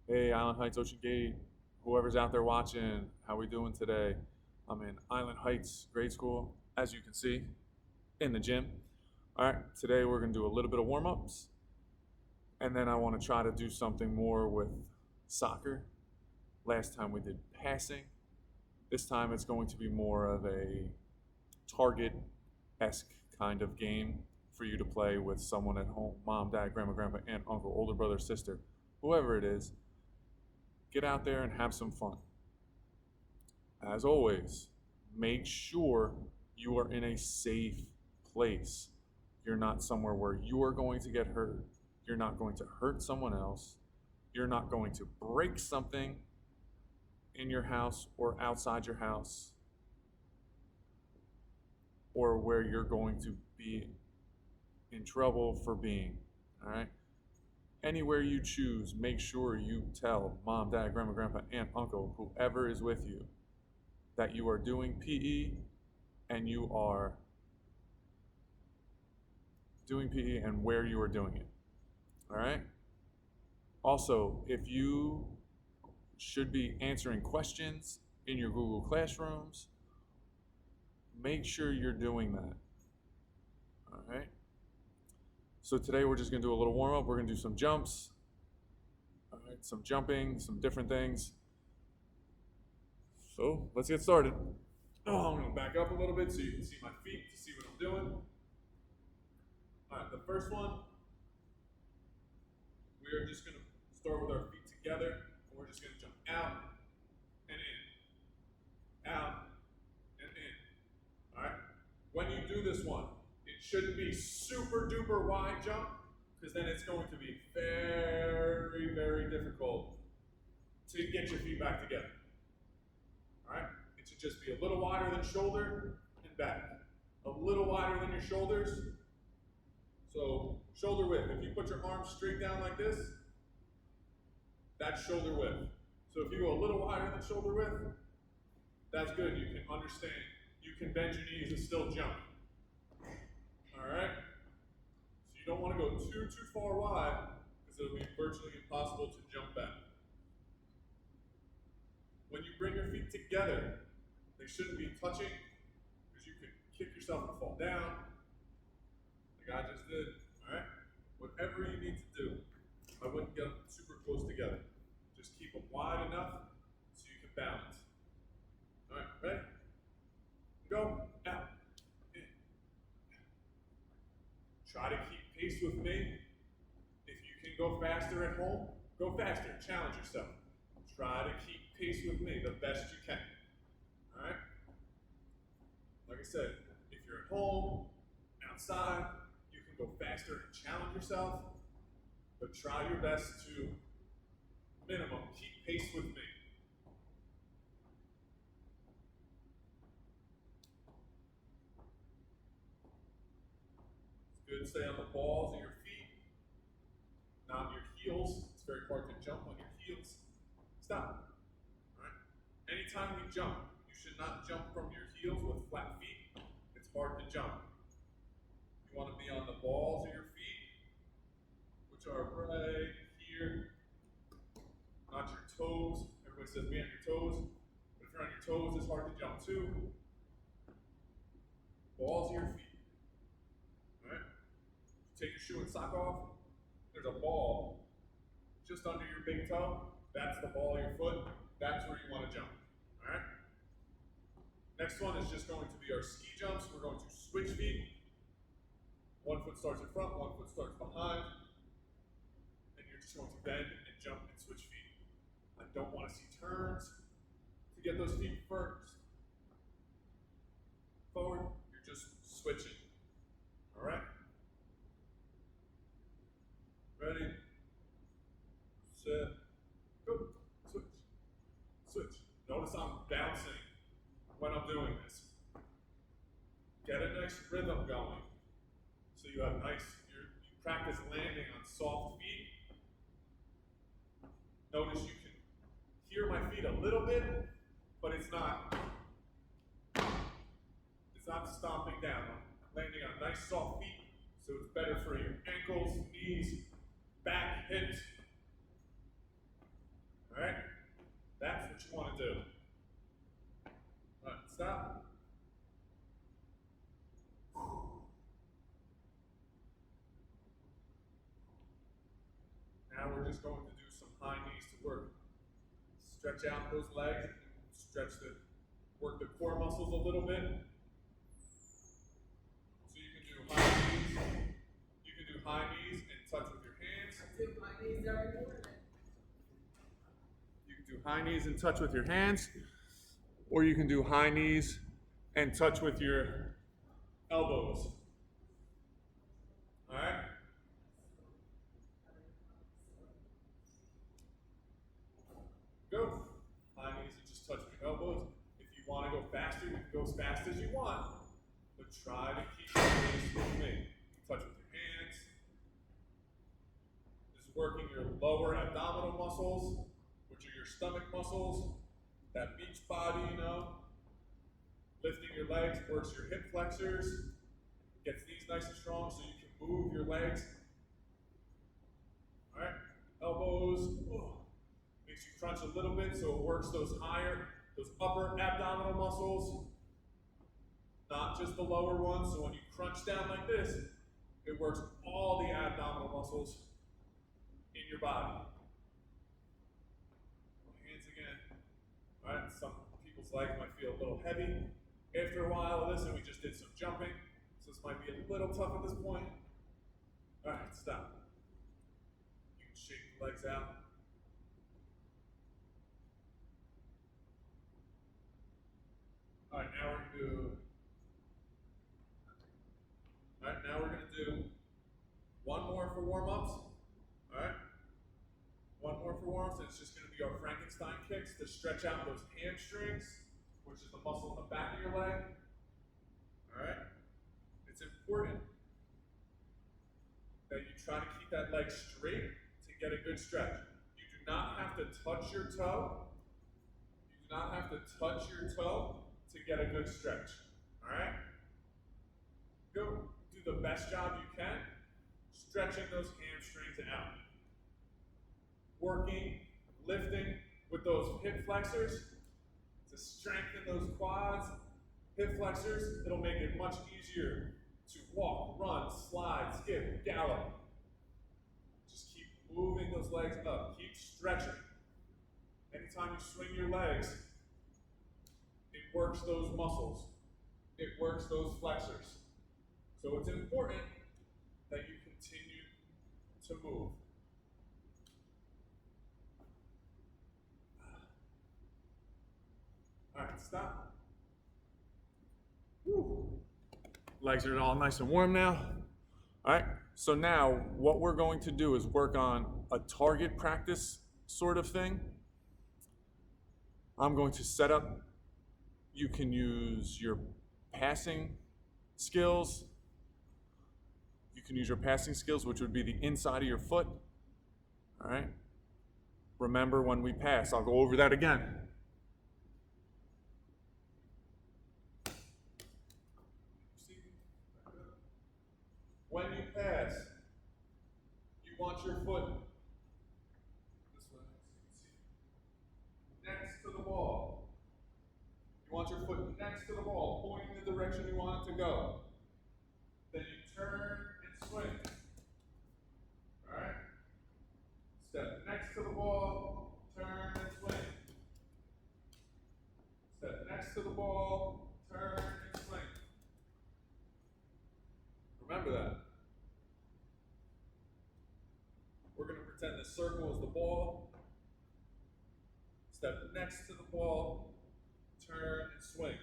Hey, Island Heights, Ocean Gate, whoever's out there watching, how we doing today? I'm in Island Heights grade school, as you can see, in the gym. All right, today we're gonna do a little bit of warm-ups, and then I want to try to do something more with soccer. Last time we did passing. This time it's going to be more of a target-esque kind of game for you to play with someone at home, mom, dad, grandma, grandpa, aunt, uncle, older brother, sister, whoever it is. Get out there and have some fun. As always, make sure you are in a safe place. You're not somewhere where you are going to get hurt. You're not going to hurt someone else. You're not going to break something in your house or outside your house, or where you're going to be in trouble for being. All right? Anywhere you choose, make sure you tell mom, dad, grandma, grandpa, aunt, uncle, whoever is with you, that you are doing PE and you are doing PE and where you are doing it. All right? Also, if you should be answering questions in your Google Classrooms, make sure you're doing that. All right? So today we're just going to do a little warm up. We're going to do some jumps, all right, some jumping, some different things. So let's get started. Oh, I'm going to back up a little bit so you can see my feet to see what I'm doing. All right, the first one, we are just going to start with our feet together, and we're just going to jump out and in, out and in. All right. When you do this one, it shouldn't be super duper wide jump, because then it's going to be very, very difficult to get your feet back together. All right. It should just be a little wider than shoulder and back, a little wider than your shoulders. So shoulder width. If you put your arms straight down like this, that's shoulder width. So if you go a little wider than shoulder width, that's good. You can understand. You can bend your knees and still jump. All right? So you don't want to go too far wide, because it'll be virtually impossible to jump back. When you bring your feet together, they shouldn't be touching, because you could kick yourself and fall down, like I just did. All right? Whatever you need to do, I wouldn't get them super close together. Just keep them wide enough so you can balance. All right, ready? Go, out, in. Try to keep pace with me. If you can go faster at home, go faster. Challenge yourself. Try to keep pace with me the best you can. All right? Like I said, if you're at home, outside, you can go faster and challenge yourself, but try your best to minimum keep pace with me. It's good to stay on the balls of your feet, not your heels. It's very hard to jump on your heels. Stop. All right? Anytime we jump, you should not jump from your heels with flat feet. It's hard to jump. You want to be on the balls of your feet, which are right here, not your toes. Everybody says be on your toes, but if you're on your toes, it's hard to jump too. Balls of your feet. All right? Take your shoe and sock off. There's a ball just under your big toe. That's the ball of your foot. That's where you want to jump. All right? Next one is just going to be our ski jumps. We're going to switch feet. One foot starts in front, one foot starts behind. And you're just going to bend and jump and switch feet. I don't want to see turns to get those feet first. Forward, you're just switching. All right? Ready? Set. Go. Switch. Switch. Notice I'm bouncing when I'm doing this. Get a nice rhythm going. So you have you practice landing on soft feet. Notice you can hear my feet a little bit, but it's not stomping down. I'm landing on nice soft feet, so it's better for your ankles, knees, back, hips. just going to do some high knees to work. Stretch out those legs, work the core muscles a little bit. So you can do high knees. You can do high knees and touch with your hands. I do my knees every morning. You can do high knees and touch with your hands, or you can do high knees and touch with your elbows. All right? Go. High knees and just touch with your elbows. If you want to go faster, you can go as fast as you want, but try to keep your knees moving. Touch with your hands. This is working your lower abdominal muscles, which are your stomach muscles. That beach body, Lifting your legs works your hip flexors, gets these nice and strong so you can move your legs. All right, elbows, makes you crunch a little bit so it works those upper abdominal muscles, not just the lower ones. So when you crunch down like this, it works all the abdominal muscles in your body. Hands again. All right, some people's legs might feel a little heavy after a while of this, and we just did some jumping, so this might be a little tough at this point. All right, stop. You can shake the legs out. All right, now we're going to do one more for warm-ups. All right? One more for warm-ups, and it's just going to be our Frankenstein kicks to stretch out those hamstrings, which is the muscle in the back of your leg. All right? It's important that you try to keep that leg straight to get a good stretch. You do not have to touch your toe. You do not have to touch your toe to get a good stretch. All right? Go do the best job you can, stretching those hamstrings out. Working, lifting with those hip flexors to strengthen those quads. Hip flexors, it'll make it much easier to walk, run, slide, skip, gallop. Just keep moving those legs up. Keep stretching. Anytime you swing your legs, it works those muscles. It works those flexors. So it's important that you continue to move. All right, stop. Woo. Legs are all nice and warm now. All right, so now what we're going to do is work on a target practice sort of thing. I'm going to set up. You can use your passing skills. You can use your passing skills, which would be the inside of your foot. All right. Remember when we pass, I'll go over that again. When you pass, you want your foot this way, so you can see, next to the ball. You want your foot next to the ball, pointing the direction you want it to go. Then you turn and swing. All right? Step next to the ball, turn and swing. Step next to the ball, turn and swing. Remember that. We're going to pretend the circle is the ball. Step next to the ball, turn and swing.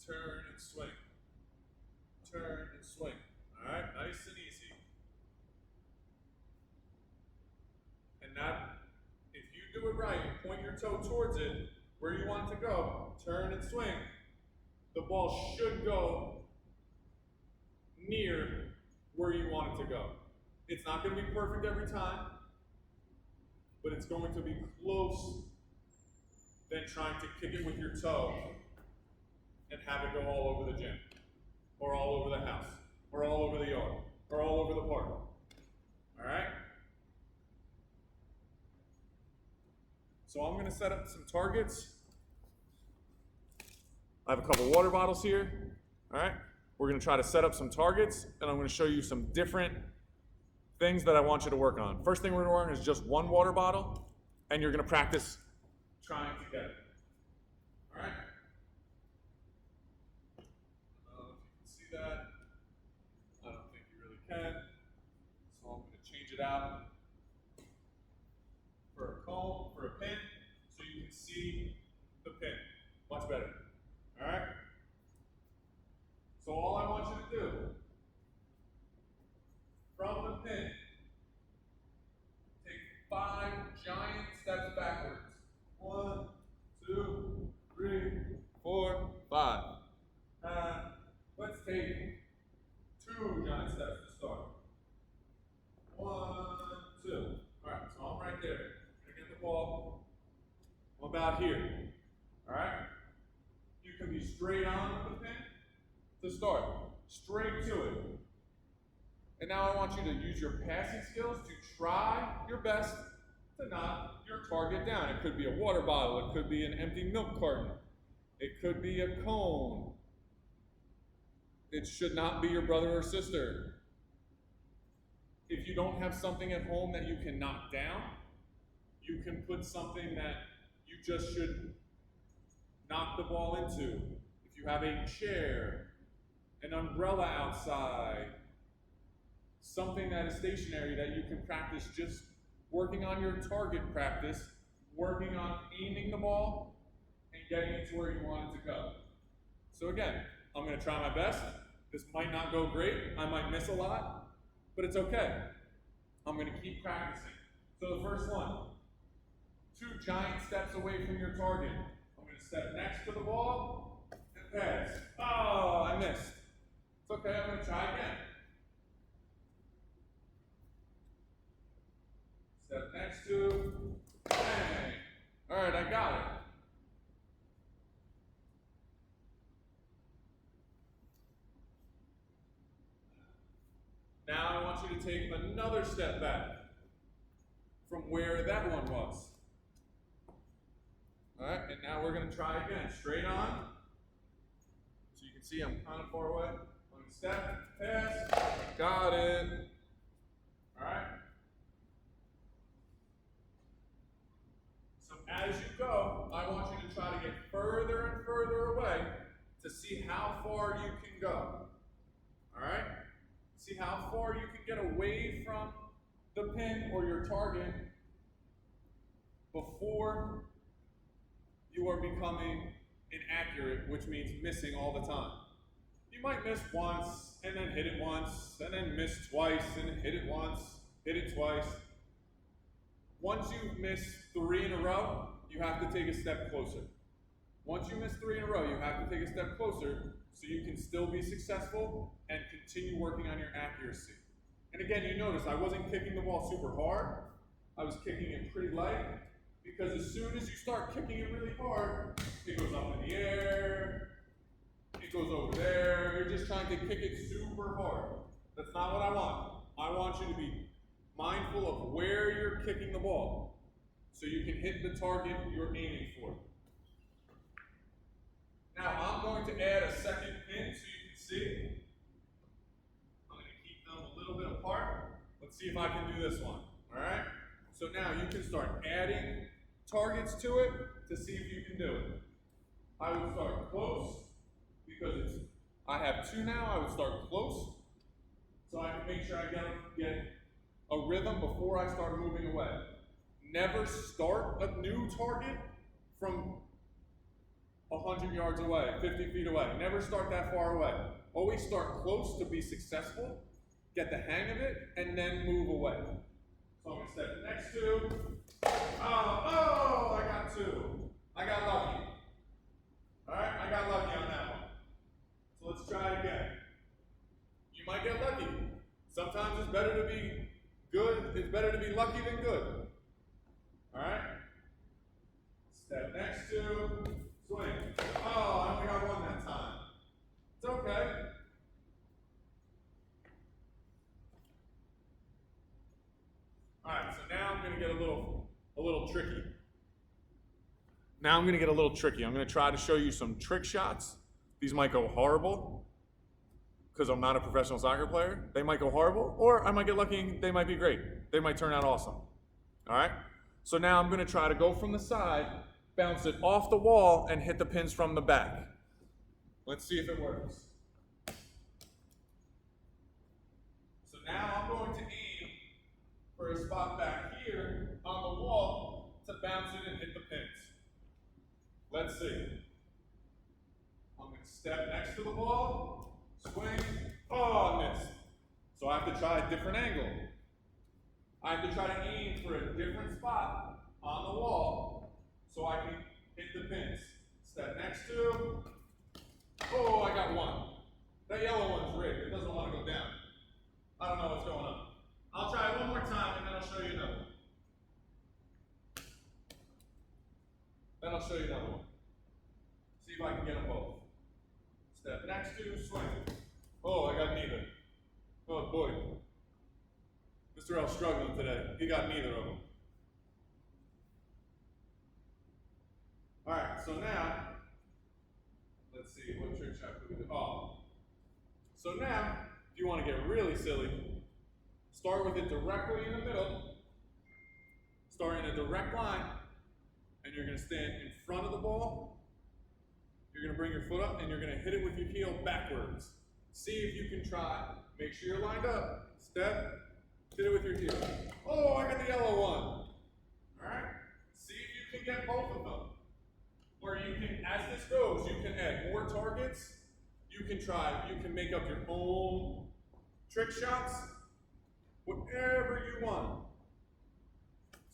Turn and swing. Turn and swing. All right, nice and easy. And now, if you do it right, you point your toe towards it, where you want it to go, turn and swing. The ball should go near where you want it to go. It's not going to be perfect every time, but it's going to be close than trying to kick it with your toe and have it go all over the gym, or all over the house, or all over the yard, or all over the park. All right? So I'm going to set up some targets. I have a couple water bottles here. All right? We're going to try to set up some targets, and I'm going to show you some different things that I want you to work on. First thing we're gonna work on is just one water bottle, and you're gonna practice trying to get it. All right? I don't know if you can see that. I don't think you really can. So I'm gonna change it out for a comb, for a pin, so you can see the pin. Much better. All right? So all I want you to do, from the pin, take 5 giant steps backwards. 1, 2, 3, 4, 5. Let's take 2 giant steps to start. 1, 2. All right, so I'm right there. I'm gonna get the ball. I'm about here. All right? You can be straight on with the pin to start. Straight to it. And now I want you to use your passing skills to try your best to knock your target down. It could be a water bottle, it could be an empty milk carton, it could be a cone. It should not be your brother or sister. If you don't have something at home that you can knock down, you can put something that you just should knock the ball into. If you have a chair, an umbrella outside, something that is stationary that you can practice just working on your target practice, working on aiming the ball and getting it to where you want it to go. So again, I'm going to try my best. This might not go great. I might miss a lot, but it's okay. I'm going to keep practicing. So the first one, 2 giant steps away from your target. I'm going to step next to the ball and pass. Oh, I missed. It's okay, I'm going to try again. Step next to, bang. All right, I got it. Now I want you to take another step back from where that one was. All right, and now we're going to try again. Straight on. So you can see I'm kind of far away. I'm going to step, pass, got it. All right. So as you go, I want you to try to get further and further away to see how far you can go. All right? See how far you can get away from the pin or your target before you are becoming inaccurate, which means missing all the time. You might miss once, and then hit it once, and then miss twice, and hit it once, hit it twice. Once you miss 3 in a row, you have to take a step closer. Once you miss 3 in a row, you have to take a step closer so you can still be successful and continue working on your accuracy. And again, you notice I wasn't kicking the ball super hard. I was kicking it pretty light, because as soon as you start kicking it really hard, it goes up in the air, it goes over there. You're just trying to kick it super hard. That's not what I want. I want you to be mindful of where you're kicking the ball so you can hit the target you're aiming for. Now I'm going to add a second pin so you can see. I'm going to keep them a little bit apart. Let's see if I can do this one. All right? So now you can start adding targets to it to see if you can do it. I would start close because I have 2 now. I would start close so I can make sure I get a rhythm before I start moving away. Never start a new target from 100 yards away, 50 feet away. Never start that far away. Always start close to be successful, get the hang of it, and then move away. So I'm going to step next to. Oh, I got 2. I got lucky. All right, I got lucky on that one. So let's try it again. You might get lucky. Sometimes it's better to be good. It's better to be lucky than good. All right. Step next to. Swing. Oh, I only got 1 that time. It's okay. All right, so now I'm going to get a little tricky. Now I'm going to get a little tricky. I'm going to try to show you some trick shots. These might go horrible. because I'm not a professional soccer player. They might go horrible, or I might get lucky and they might be great. They might turn out awesome. All right? So now I'm going to try to go from the side, bounce it off the wall, and hit the pins from the back. Let's see if it works. So now I'm going to aim for a spot back here on the wall to bounce it and hit the pins. Let's see. I'm going to step next to the ball, swing, oh, I missed. So I have to try a different angle. I have to try to aim for a different spot on the wall so I can hit the pins. Step next to, oh, I got one. That yellow one's rigged. It doesn't want to go down. I don't know what's going on. I'll try it one more time and then I'll show you another one. Then I'll show you another one. See if I can get them both. Step next to, swing. Oh, I got neither. Oh boy. Mr. L's struggling today. He got neither of them. Alright, so now, let's see, what trick shot could we do? Oh. So now, if you want to get really silly, start with it directly in the middle. Start in a direct line, and you're going to stand in front of the ball. You're going to bring your foot up, and you're going to hit it with your heel backwards. See if you can try. Make sure you're lined up. Step, hit it with your heel. Oh, I got the yellow one. Alright? See if you can get both of them. Or you can, as this goes, you can add more targets. You can make up your own trick shots. Whatever you want.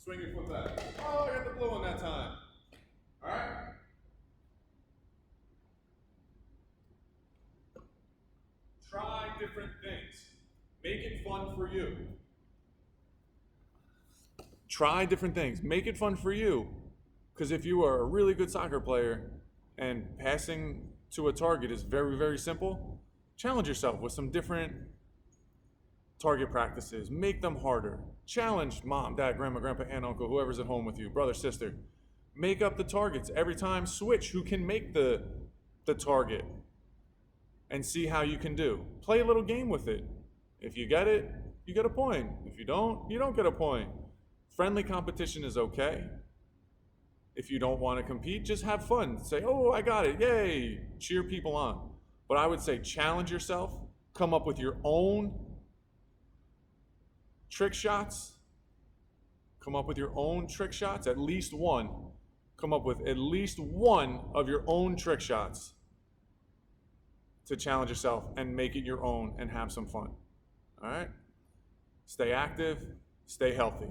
Swing your foot back. Oh, I got the blue one that time. Alright? Try different things. Make it fun for you. Try different things. Make it fun for you. Because if you are a really good soccer player and passing to a target is very, very simple, challenge yourself with some different target practices. Make them harder. Challenge mom, dad, grandma, grandpa, aunt, uncle, whoever's at home with you, brother, sister. Make up the targets. Every time, switch who can make the target and see how you can do. Play a little game with it. If you get it, you get a point. If you don't get a point. Friendly competition is okay. If you don't want to compete, just have fun. Say, oh, I got it, yay. Cheer people on. But I would say challenge yourself. Come up with your own trick shots. Come up with your own trick shots, at least one. Come up with at least one of your own trick shots to challenge yourself and make it your own and have some fun. All right? Stay active, stay healthy.